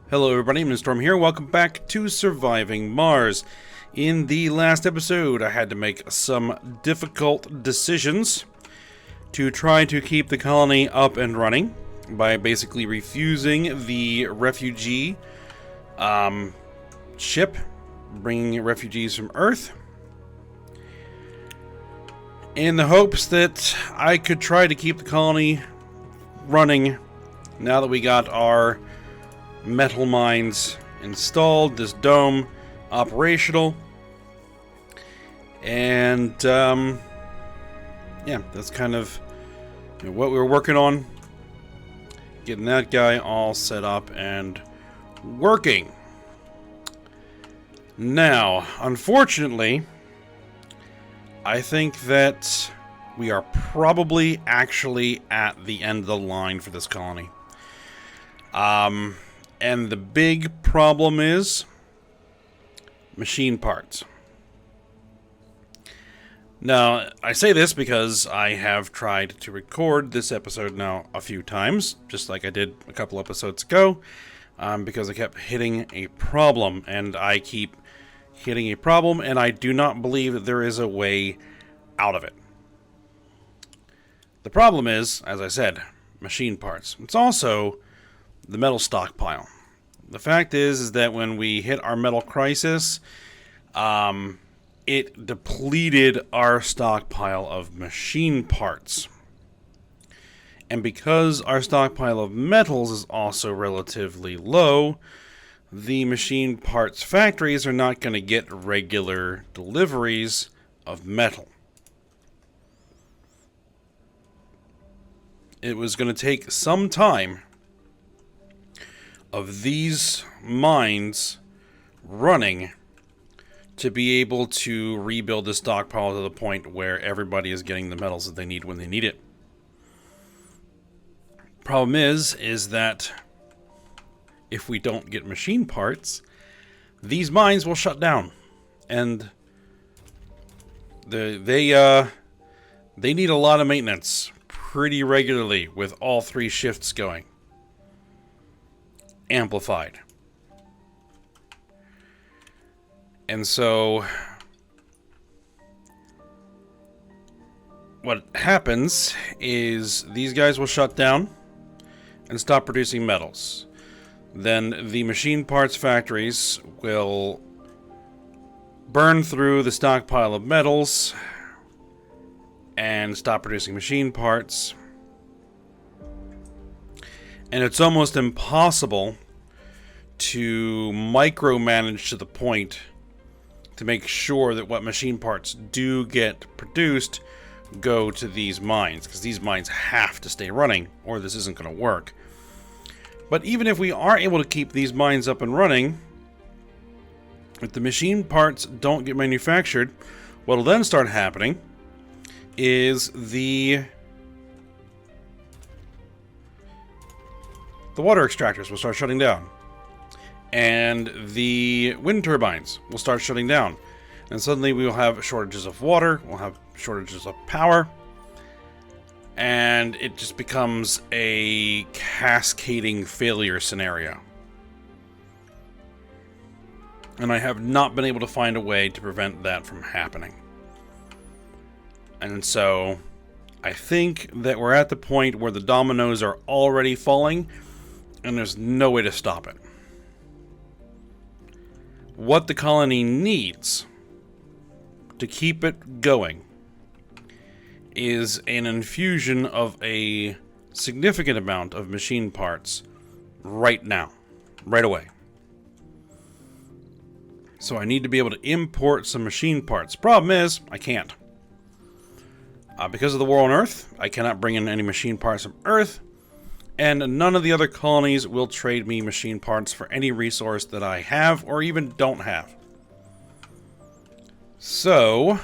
Hello everybody, I'm Storm here. Welcome back to Surviving Mars. In the last episode, I had to make some difficult decisions to try to keep the colony up and running by basically refusing the refugee ship, bringing refugees from Earth, in the hopes that I could try to keep the colony running now that we got our metal mines installed, this dome operational, and yeah, that's kind of what we were working on, getting that guy all set up and working. Now, unfortunately, I think that we are probably actually at the end of the line for this colony. And the big problem is machine parts. Now, I say this because I have tried to record this episode now a few times, just like I did a couple episodes ago, because I kept hitting a problem, and I keep hitting a problem, and I do not believe that there is a way out of it. The problem is, as I said, machine parts. It's also the metal stockpile. The fact is that when we hit our metal crisis, it depleted our stockpile of machine parts. And because our stockpile of metals is also relatively low, the machine parts factories are not going to get regular deliveries of metal. It was going to take some time of these mines running to be able to rebuild the stockpile to the point where everybody is getting the metals that they need when they need it. Problem is that if we don't get machine parts, these mines will shut down, and they need a lot of maintenance pretty regularly with all three shifts going. Amplified. And so what happens is these guys will shut down and stop producing metals. Then the machine parts factories will burn through the stockpile of metals and stop producing machine parts. And it's almost impossible to micromanage to the point to make sure that what machine parts do get produced go to these mines, because these mines have to stay running or this isn't going to work. But even if we are able to keep these mines up and running, if the machine parts don't get manufactured, what will then start happening is the water extractors will start shutting down, and the wind turbines will start shutting down, and suddenly we will have shortages of water, we'll have shortages of power, and it just becomes a cascading failure scenario. And I have not been able to find a way to prevent that from happening. And so I think that we're at the point where the dominoes are already falling, and there's no way to stop it. What the colony needs to keep it going is an infusion of a significant amount of machine parts right now, right away. So I need to be able to import some machine parts. Problem is, I can't. Because of the war on Earth, I cannot bring in any machine parts from Earth, and none of the other colonies will trade me machine parts for any resource that I have or even don't have. So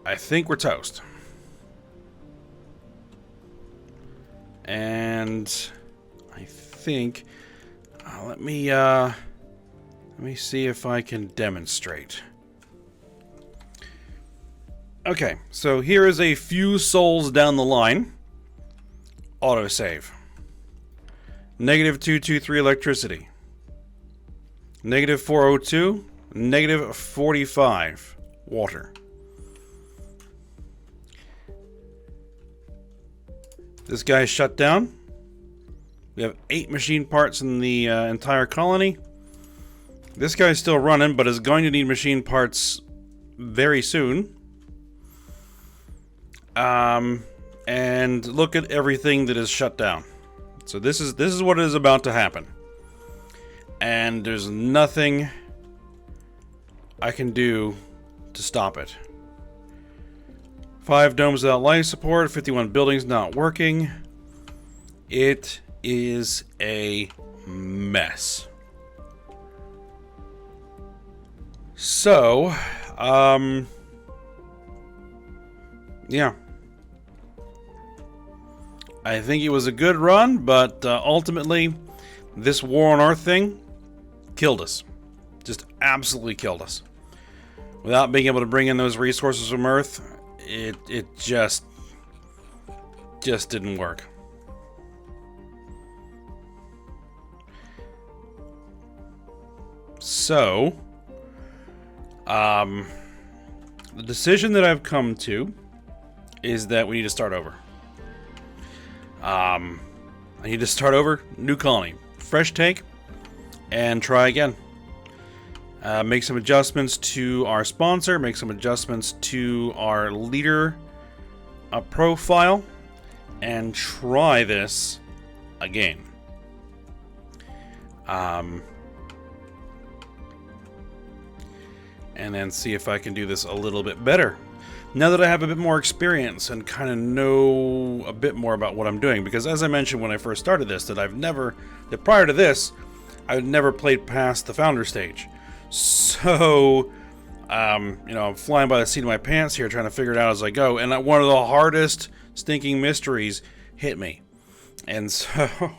I think we're toast. And I think let me see if I can demonstrate. Okay, so here is a few souls down the line. Autosave. Negative 223 electricity. Negative 402. Negative 45 water. This guy's shut down. We have 8 machine parts in the entire colony. This guy's still running, but is going to need machine parts very soon. And look at everything that is shut down. So this is what is about to happen. And there's nothing I can do to stop it. 5 domes without life support, 51 buildings not working. It is a mess. So, yeah. I think it was a good run, but ultimately, this war on Earth thing killed us. Just absolutely killed us. Without being able to bring in those resources from Earth, it just didn't work. So, the decision that I've come to is that we need to start over. I need to start over, new colony, fresh take, and try again. Make some adjustments to our sponsor, make some adjustments to our leader profile, and try this again. And then see if I can do this a little bit better. Now that I have a bit more experience and kind of know a bit more about what I'm doing, because as I mentioned when I first started this, that prior to this, I had never played past the founder stage. So, I'm flying by the seat of my pants here, trying to figure it out as I go. And one of the hardest stinking mysteries hit me. And so,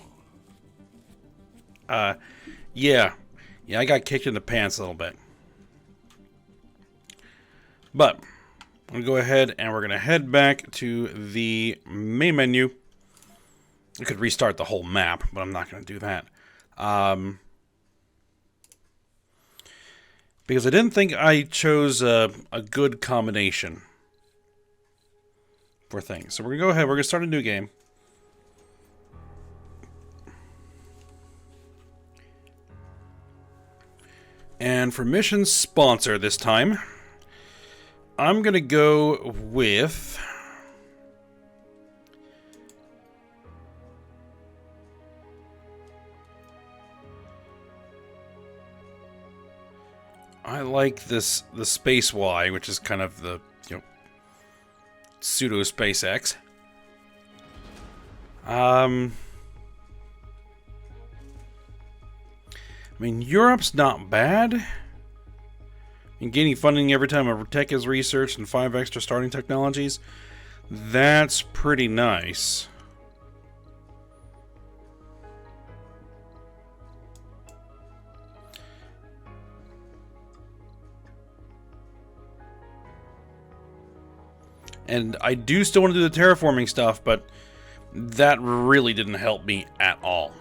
yeah, I got kicked in the pants a little bit. But I'm going to go ahead and we're going to head back to the main menu. I could restart the whole map, but I'm not going to do that. Because I didn't think I chose a good combination for things. So we're going to go ahead. We're going to start a new game. And for mission sponsor this time, I'm going to go with I like the Space Y, which is kind of the pseudo SpaceX. I mean, Europe's not bad. And gaining funding every time a tech is researched and 5 extra starting technologies. That's pretty nice. And I do still want to do the terraforming stuff, but that really didn't help me at all.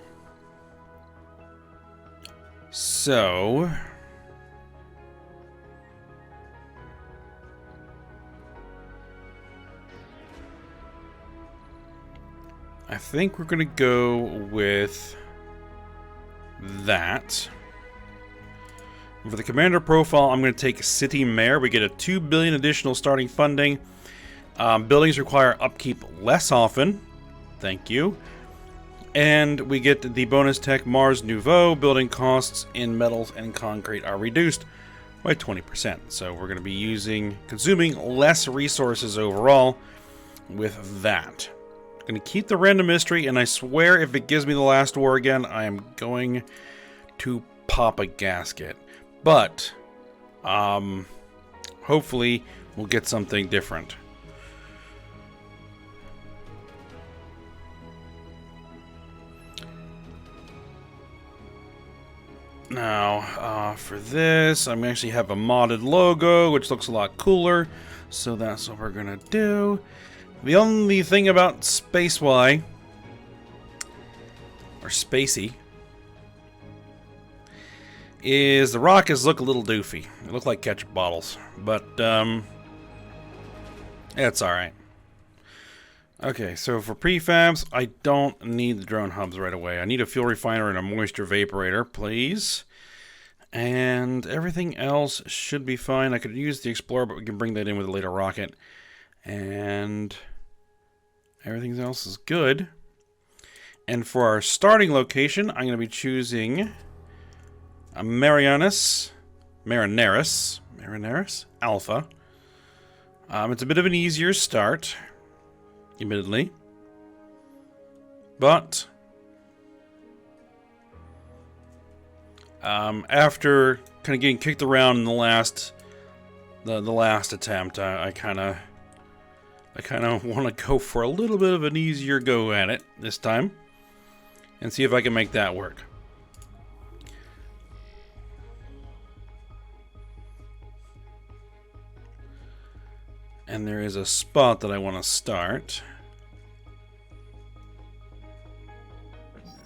So I think we're going to go with that. For the commander profile, I'm going to take City Mayor. We get a 2 billion additional starting funding. Buildings require upkeep less often. Thank you. And we get the bonus tech Mars Nouveau. Building costs in metals and concrete are reduced by 20%. So we're going to be consuming less resources overall with that. Going to keep the random mystery, and I swear if it gives me the last war again, I am going to pop a gasket. But hopefully we'll get something different. Now, for this, I'm actually have a modded logo, which looks a lot cooler. So that's what we're gonna do. The only thing about Space Y or spacey, is the rockets look a little doofy. They look like ketchup bottles, but it's alright. Okay, so for prefabs, I don't need the drone hubs right away. I need a fuel refiner and a moisture evaporator, please. And everything else should be fine. I could use the Explorer, but we can bring that in with a later rocket. And everything else is good. And for our starting location, I'm going to be choosing a Marineris Alpha. It's a bit of an easier start, admittedly, but after kind of getting kicked around in the last attempt, I kind of want to go for a little bit of an easier go at it this time, and see if I can make that work. And there is a spot that I want to start.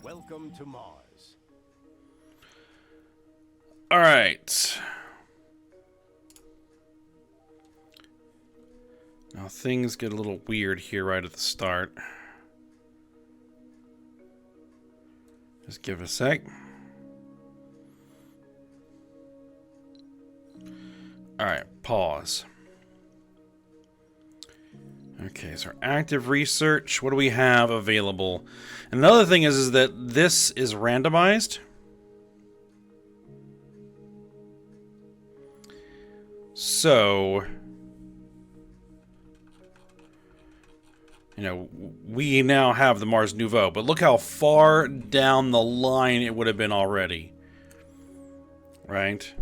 Welcome to Mars. All right. Now things get a little weird here right at the start. Just give it a sec. All right, pause. Okay, so active research, what do we have available? Another thing is that this is randomized. So, you know, we now have the Mars Nouveau, but look how far down the line it would have been already. Right?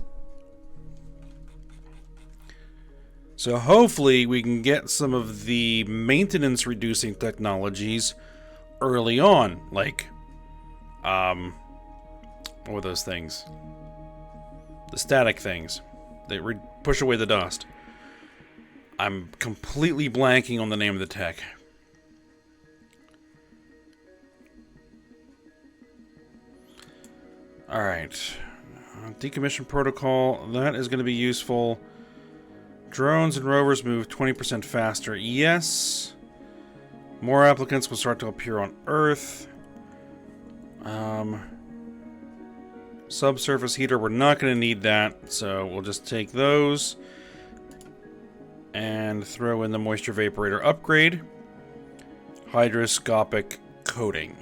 So hopefully we can get some of the maintenance reducing technologies early on, like, what were those things? The static things that push away the dust. I'm completely blanking on the name of the tech. Alright. Decommission protocol, that is going to be useful. Drones and rovers move 20% faster. Yes. More applicants will start to appear on Earth. Subsurface heater, we're not going to need that, so we'll just take those and throw in the moisture evaporator upgrade. Hydroscopic coating.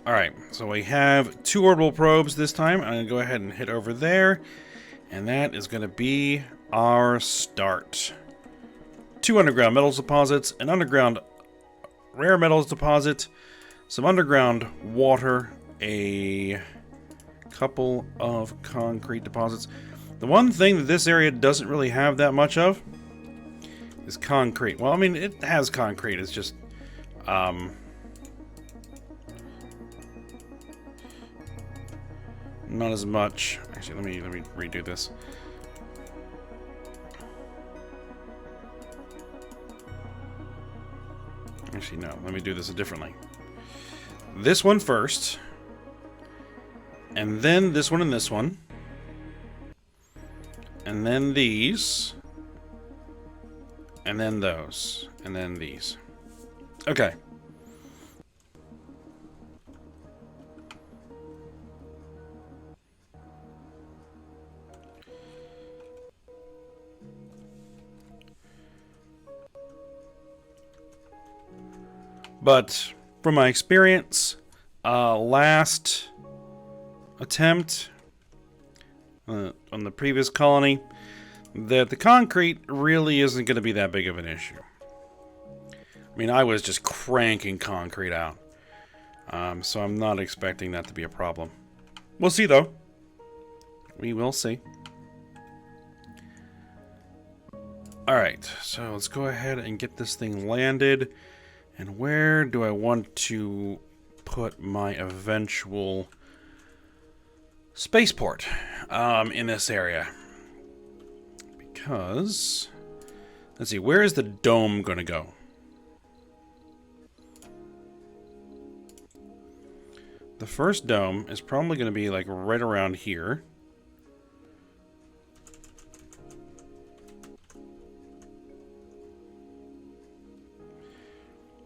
Alright, so we have 2 orbital probes this time. I'm going to go ahead and hit over there. And that is going to be our start. 2 underground metals deposits, an underground rare metals deposit, some underground water, a couple of concrete deposits. The one thing that this area doesn't really have that much of is concrete. Well, I mean, it has concrete. It's just... not as much. Actually, let me redo this. Actually, no. Let me do this differently. This one first, and then this one and this one, and then these, and then those, and then these. Okay. But from my experience, last attempt on the previous colony, that the concrete really isn't going to be that big of an issue. I mean, I was just cranking concrete out. So I'm not expecting that to be a problem. We'll see, though. We will see. Alright, so let's go ahead and get this thing landed. And where do I want to put my eventual spaceport in this area? Because, let's see, where is the dome going to go? The first dome is probably going to be like right around here.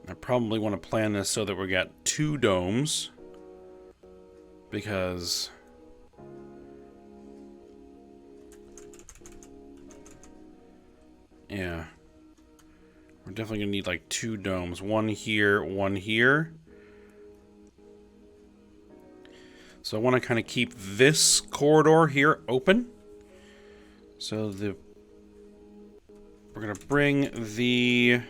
I probably want to plan this so that we got 2 domes, because yeah, we're definitely gonna need like 2 domes, one here, one here. So I want to kind of keep this corridor here open. So we're gonna bring the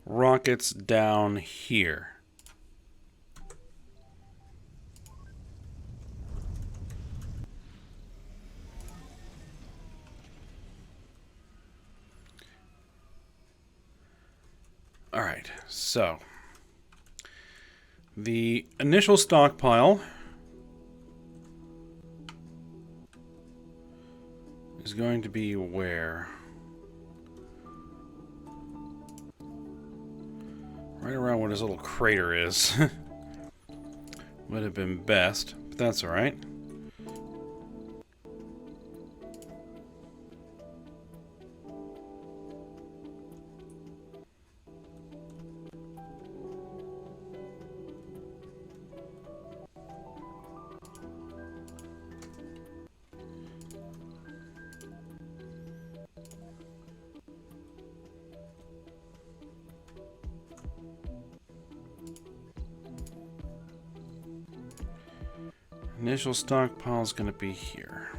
rockets down here. All right, so the initial stockpile is going to be where? Right around where this little crater is. Would have been best, but that's all right. Initial stockpile is going to be here.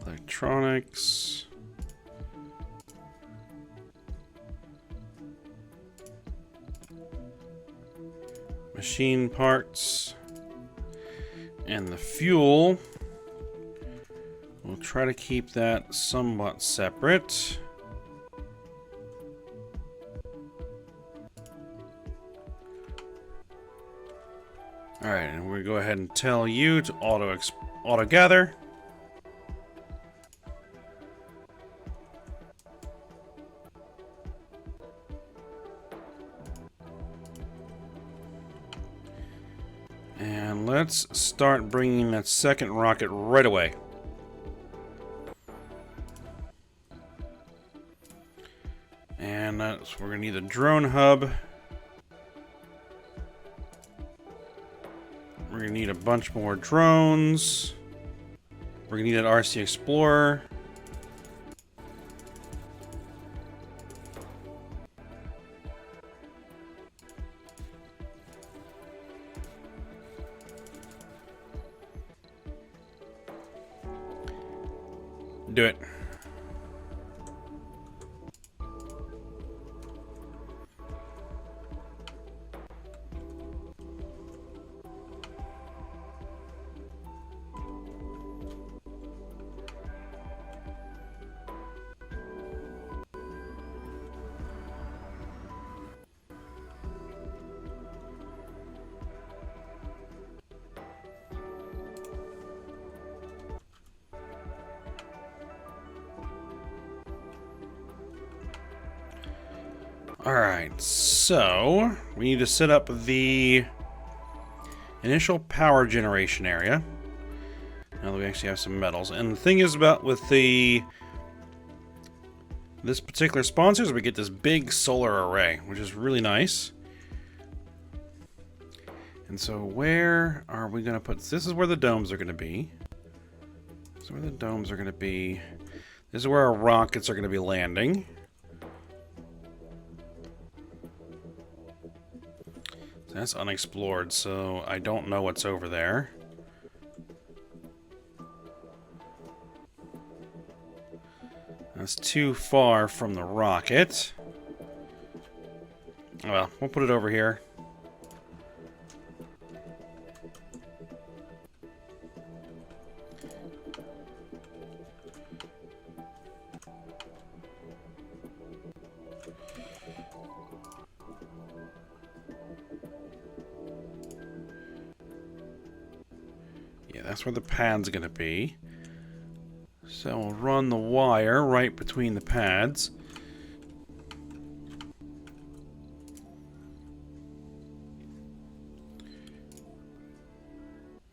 Electronics. Machine parts. And the fuel. We'll try to keep that somewhat separate. Alright, and we're going to go ahead and tell you to auto gather. And let's start bringing that second rocket right away. And we're going to need a drone hub. We're going to need a bunch more drones. We're going to need an RC Explorer. Do it. Alright, so we need to set up the initial power generation area. Now that we actually have some metals. And the thing is about with this particular sponsor is we get this big solar array, which is really nice. And so where are we going to put this? This is where the domes are going to be. This is where the domes are going to be. This is where our rockets are going to be landing. That's unexplored, so I don't know what's over there. That's too far from the rocket. Well, we'll put it over here. that's where the pad's going to be. So we'll run the wire right between the pads.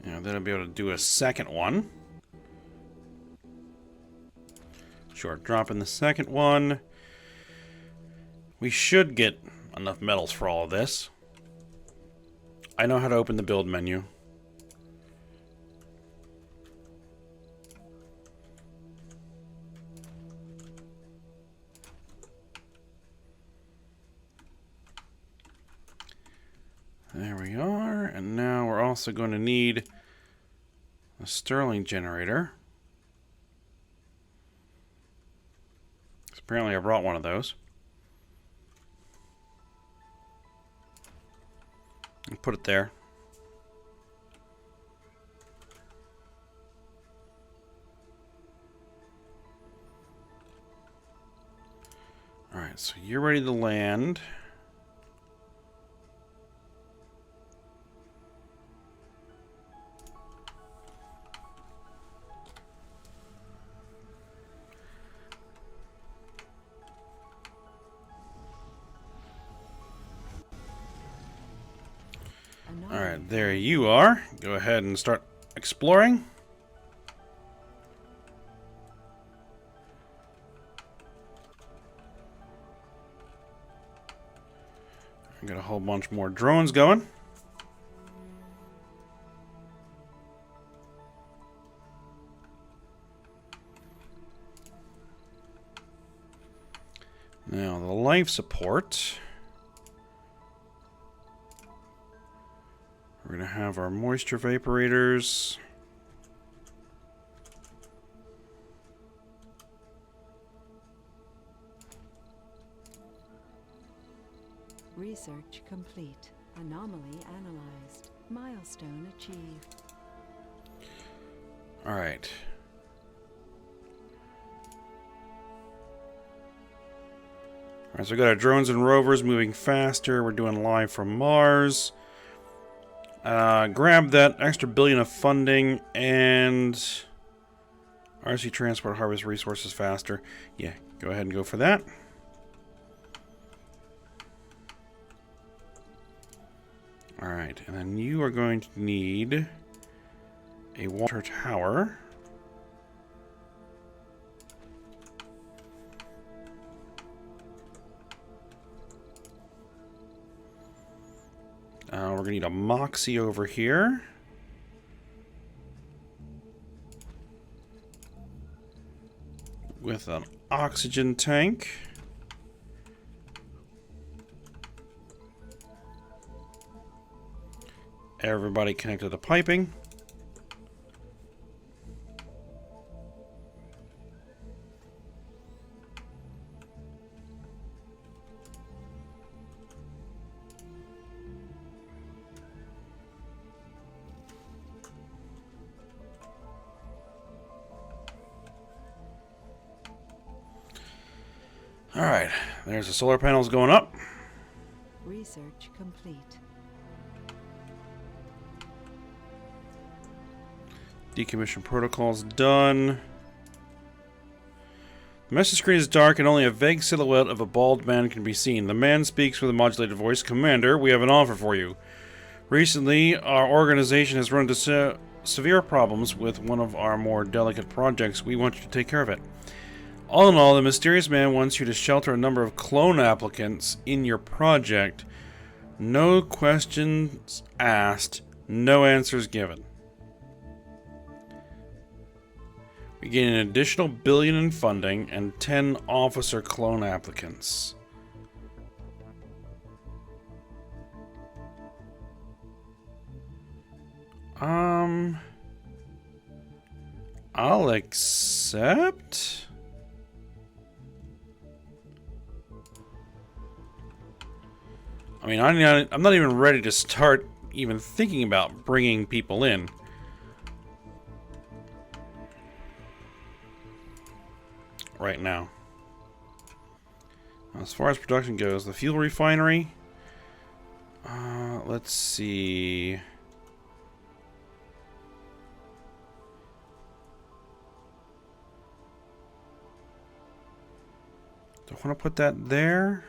And then I'll be able to do a second one. Sure, drop in the second one. We should get enough metals for all of this. I know how to open the build menu. There we are, and now we're also going to need a Stirling generator. Apparently I brought one of those. And put it there. Alright, so you're ready to land. Alright, there you are. Go ahead and start exploring. I got a whole bunch more drones going. Now, the life support. We're going to have our moisture vaporators. Research complete. Anomaly analyzed. Milestone achieved. All right. All right, so we got our drones and rovers moving faster. We're doing live from Mars. Grab that extra billion of funding and RC transport harvest resources faster. Yeah, go ahead and go for that. Alright, and then you are going to need a water tower. We're going to need a Moxie over here. With an oxygen tank. Everybody connected to piping. All right, there's the solar panels going up. Research complete. Decommission protocol's done. The message screen is dark and only a vague silhouette of a bald man can be seen. The man speaks with a modulated voice. Commander, we have an offer for you. Recently, our organization has run into severe problems with one of our more delicate projects. We want you to take care of it. All in all, the mysterious man wants you to shelter a number of clone applicants in your project. No questions asked, no answers given. We gain an additional $1 billion in funding and 10 officer clone applicants. I'll accept. I mean, I'm not even ready to start even thinking about bringing people in. Right now. As far as production goes, the fuel refinery. Let's see. Do I want to put that there?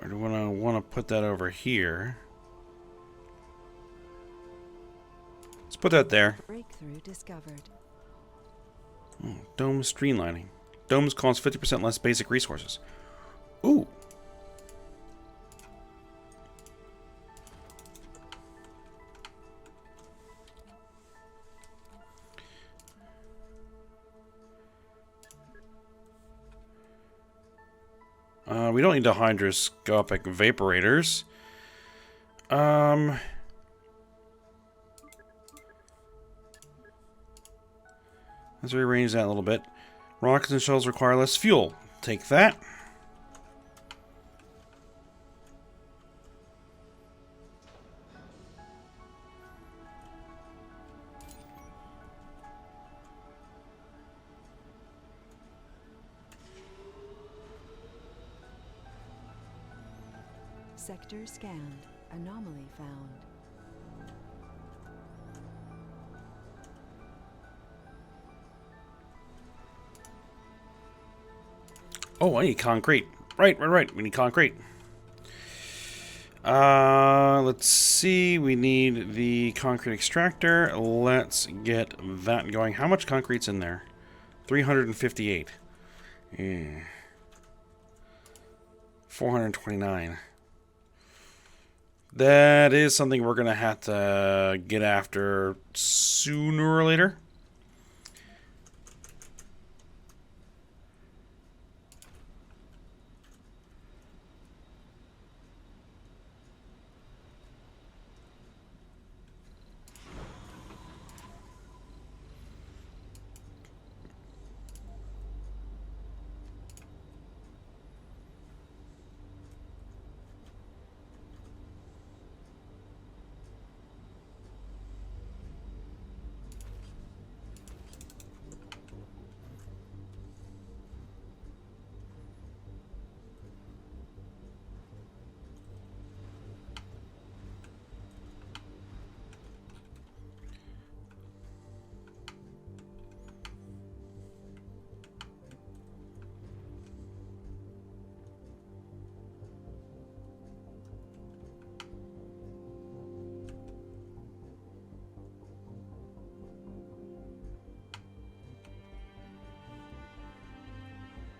Or do I want to put that over here? Let's put that there. Breakthrough discovered. Oh, dome streamlining. Domes cost 50% less basic resources. Ooh. We don't need the hydroscopic vaporators. Let's rearrange that a little bit. Rockets and shells require less fuel. Take that. Sector scanned. Anomaly found. Oh, I need concrete. Right. We need concrete. Let's see. We need the concrete extractor. Let's get that going. How much concrete's in there? 358. Yeah. 429. That is something we're going to have to get after sooner or later.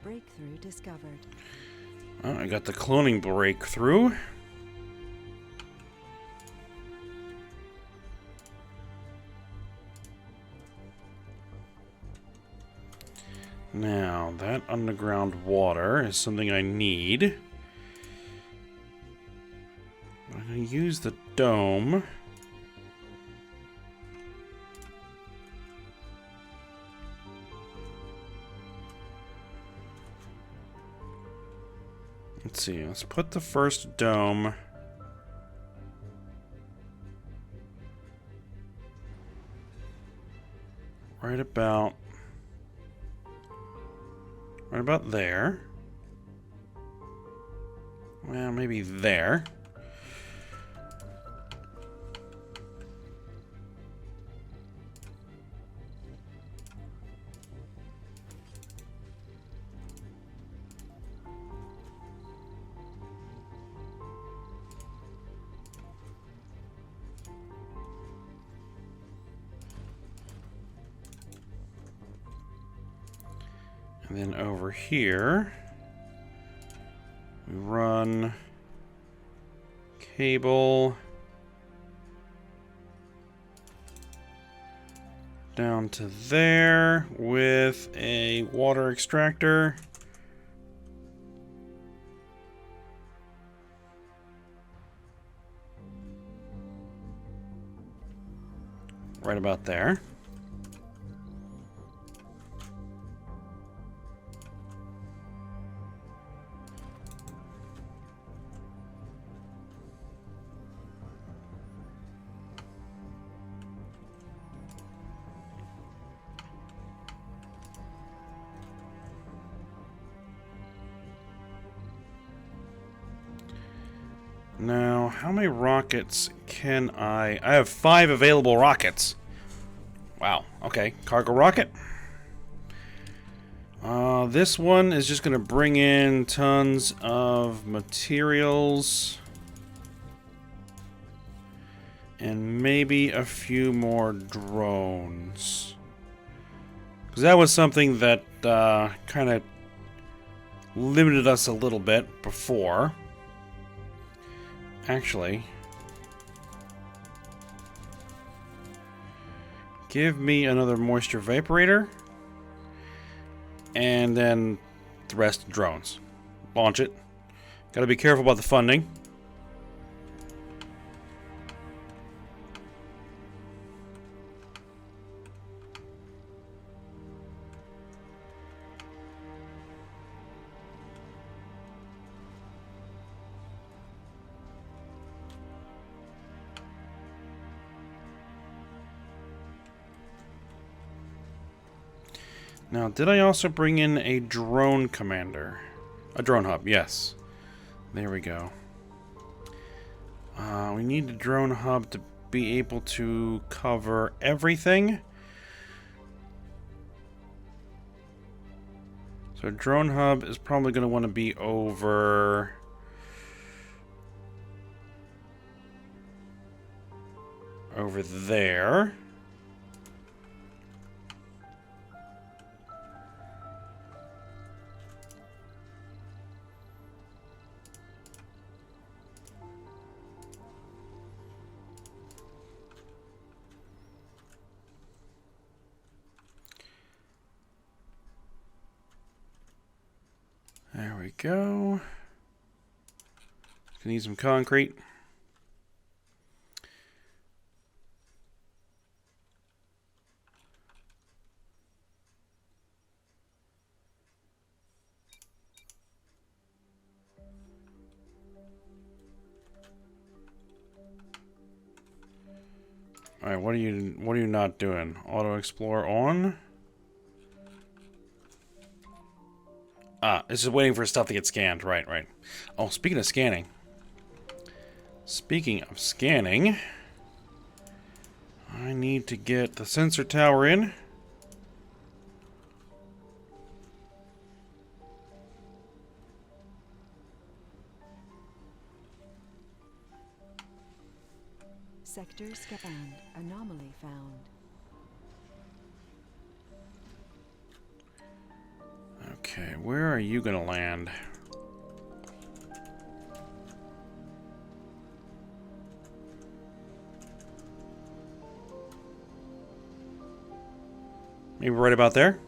Breakthrough discovered. Oh, I got the cloning breakthrough. Now, that underground water is something I need. I'm going to use the dome. Let's see, let's put the first dome right about there. Well, maybe there. And then over here, we run cable down to there with a water extractor. Right about there. Now, how many rockets can I have 5 available rockets. Wow, okay. Cargo rocket. This one is just going to bring in tons of materials. And maybe a few more drones. Because that was something that kind of limited us a little bit before. Actually, give me another moisture vaporator. And then the rest drones. Launch it. Gotta be careful about the funding. Now, did I also bring in a drone commander? A drone hub, yes. There we go. We need a drone hub to be able to cover everything. So drone hub is probably going to want to be over there. There we go. Need some concrete. All right, what are you not doing? Auto explore on. This is waiting for stuff to get scanned. Right. Oh, speaking of scanning. I need to get the sensor tower in. Sector scanned. Anomaly found. Okay, where are you gonna land? Maybe right about there?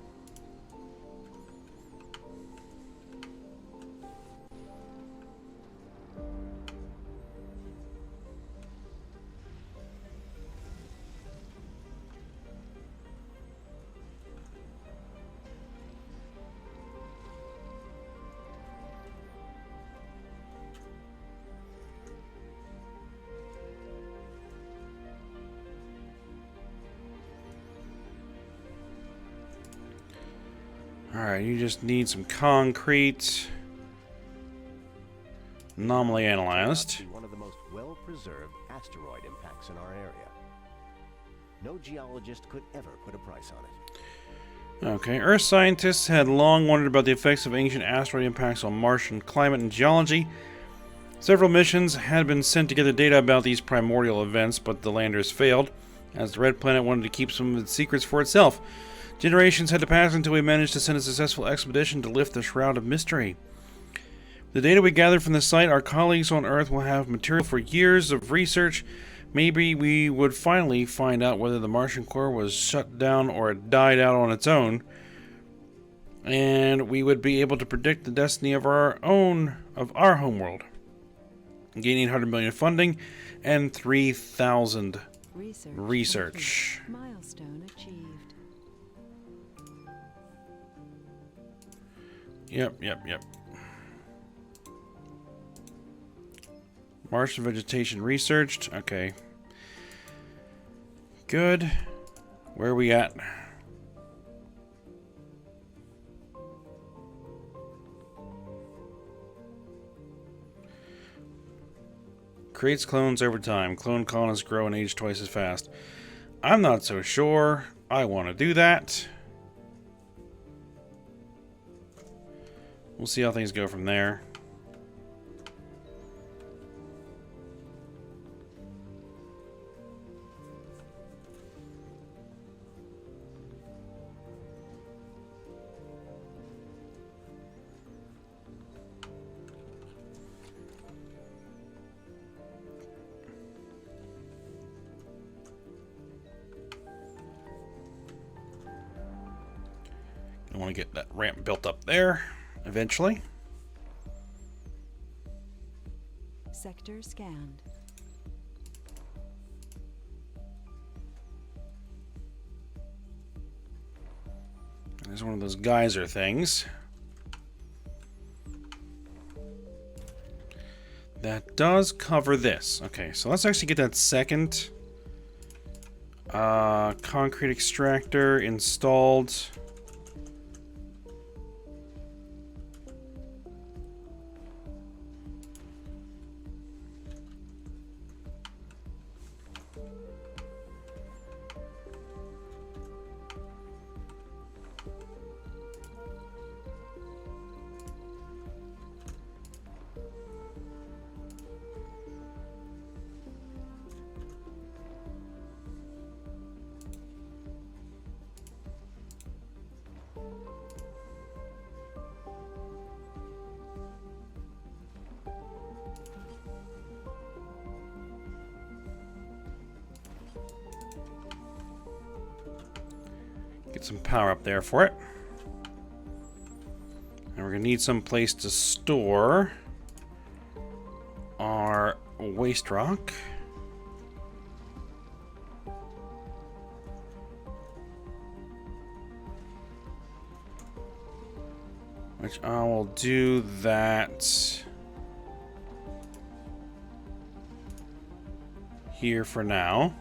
Alright, you just need some concrete. Anomaly analyzed. One of the most well-preserved asteroid impacts in our area. No geologist could ever put a price on it. Okay, Earth scientists had long wondered about the effects of ancient asteroid impacts on Martian climate and geology. Several missions had been sent to gather data about these primordial events, but the landers failed, as the Red Planet wanted to keep some of its secrets for itself. Generations had to pass until we managed to send a successful expedition to lift the shroud of mystery. The data we gathered from the site, our colleagues on Earth will have material for years of research. Maybe we would finally find out whether the Martian core was shut down or it died out on its own. And we would be able to predict the destiny of our homeworld. Gain 800 million funding and 3,000 research. Milestone achieved. Yep. Martian vegetation researched. Okay. Good. Where are we at? Creates clones over time. Clone colonists grow and age twice as fast. I'm not so sure I want to do that. We'll see how things go from there. I want to get that ramp built up there eventually. Sector scanned. There's one of those geyser things. That does cover this. Okay, so let's actually get that second concrete extractor installed. Get some power up there for it. And we're going to need some place to store our waste rock. Which I will do that here for now.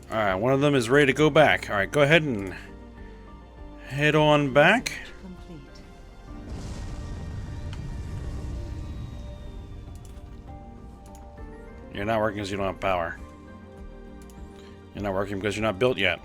Alright, one of them is ready to go back. Alright, go ahead and head on back. Complete. You're not working because you don't have power. You're not working because you're not built yet.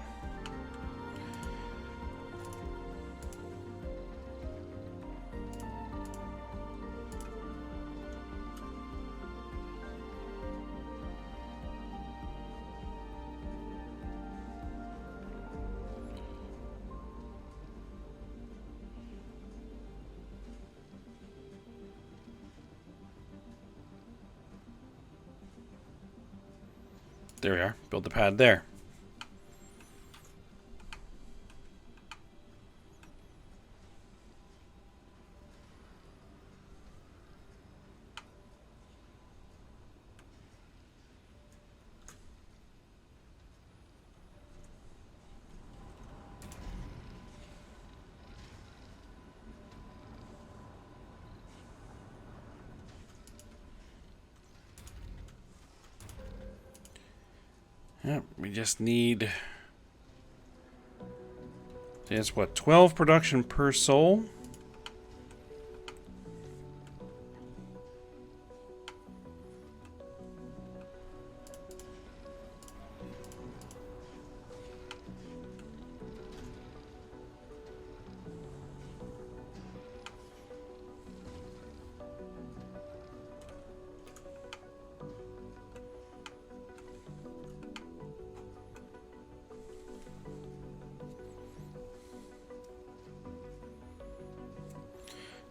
There we are. Build the pad there. Yep, we just need... It's what, 12 production per soul?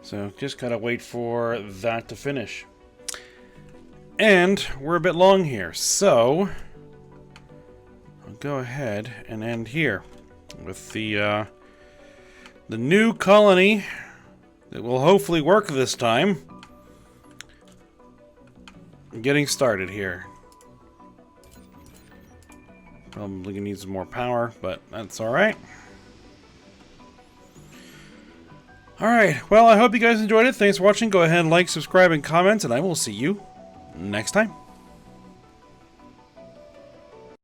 So just gotta wait for that to finish. And we're a bit long here, so I'll go ahead and end here with the new colony that will hopefully work this time. Getting started here. Probably gonna need some more power, but that's alright. Alright, well, I hope you guys enjoyed it. Thanks for watching. Go ahead and like, subscribe, and comment, and I will see you next time.